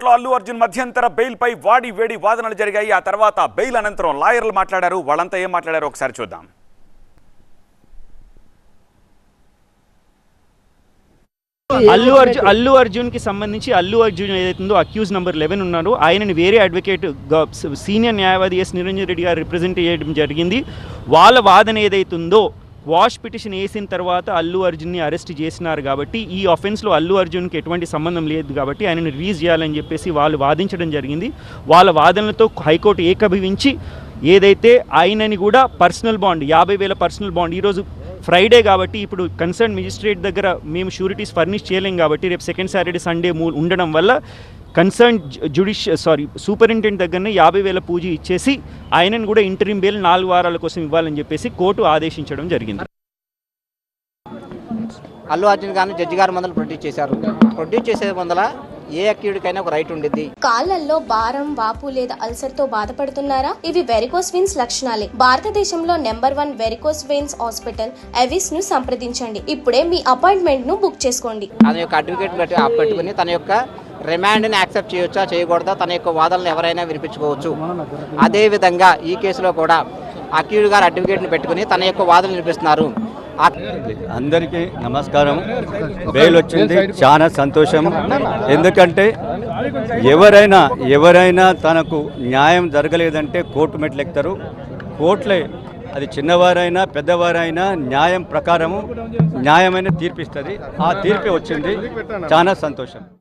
హైకోర్టులో అల్లు అర్జున్ మధ్యంతర బెయిల్ పై వాడి వేడి వాదనలు జరిగాయి. ఆ తర్వాత బెయిల్ అనంతరం లాయర్లు మాట్లాడారు. వాళ్ళంతా ఏం మాట్లాడారో ఒకసారి చూద్దాం. అల్లు అర్జున్ కి సంబంధించి అల్లు అర్జున్ ఏదైతుందో అక్యూజ్ నెంబర్ 11 ఉన్నారు. ఆయనని వేరే అడ్వకేట్ సీనియర్ న్యాయవాది ఎస్ నిరంజన్ రెడ్డి గారు రిప్రజెంట్ చేయడం జరిగింది. వాళ్ళ వాదన ఏదైతుందో వాష్ పిటిషన్ వేసిన తర్వాత అల్లు అర్జున్ని అరెస్ట్ చేసినారు కాబట్టి ఈ ఆఫెన్స్లో అల్లు అర్జున్కి ఎటువంటి సంబంధం లేదు కాబట్టి ఆయనను రిలీజ్ చేయాలని చెప్పేసి వాళ్ళు వాదించడం జరిగింది. వాళ్ళ వాదనలతో హైకోర్టు ఏకీభవించి ఏదైతే ఆయనని కూడా పర్సనల్ బాండ్ 50,000 పర్సనల్ బాండ్ ఈరోజు ఫ్రైడే కాబట్టి ఇప్పుడు కన్సర్న్ మెజిస్ట్రేట్ దగ్గర మేము షూరిటీస్ ఫర్నిష్ చేయలేం కాబట్టి రేపు సెకండ్ సాటర్డే సండే ఉండడం వల్ల కన్సర్న్ సూపరింటెండెంట్ దగ్గరనే 50,000 పూజ ఇచ్చేసి ఆయనను కూడా ఇంటరిమ్ బెయిల్ 4 వారాల కోసం ఇవ్వాలని చెప్పేసి కోర్టు ఆదేశించడం జరిగింది. అల్లు అర్జున్ గారిని జడ్జి గారు ముందర ప్రొడ్యూస్ చేశారు. ప్రొడ్యూస్ చేసే ముందర ఏ అక్యూడ్కైనా ఒక రైట్ ఉండిద్ది. కాళ్ళల్లో భారం, వాపు లేదా అల్సర్ తో బాధపడుతున్నారా? ఇవి వెరికోస్ వెయిన్స్ లక్షణాలే. భారతదేశంలో number 1 varicose veins hospital Avis ను సంప్రదించండి. ఇప్పుడే మీ అపాయింట్మెంట్ ను బుక్ చేసుకోండి. తన యొక్క అడ్వకేట్ పెట్టుకుని తన యొక్క రిమాండ్ని యాక్సెప్ట్ చేయొచ్చా చేయకూడదా, తన యొక్క వాదనలు ఎవరైనా వినిపించుకోవచ్చు. అదేవిధంగా ఈ కేసులో కూడా అక్యూడ్ గారు అడ్వకేట్ని పెట్టుకుని తన యొక్క వాదనలు వినిపిస్తున్నారు. అందరికీ నమస్కారం. బెయిల్ వచ్చింది, చాలా సంతోషం. ఎందుకంటే ఎవరైనా తనకు న్యాయం జరగలేదంటే కోర్టు మెట్లు ఎక్కుతారు. కోర్టులే అది చిన్నవారైనా పెద్దవారైనా న్యాయం ప్రకారము న్యాయమైన తీర్పిస్తుంది. ఆ తీర్పే వచ్చింది, చాలా సంతోషం.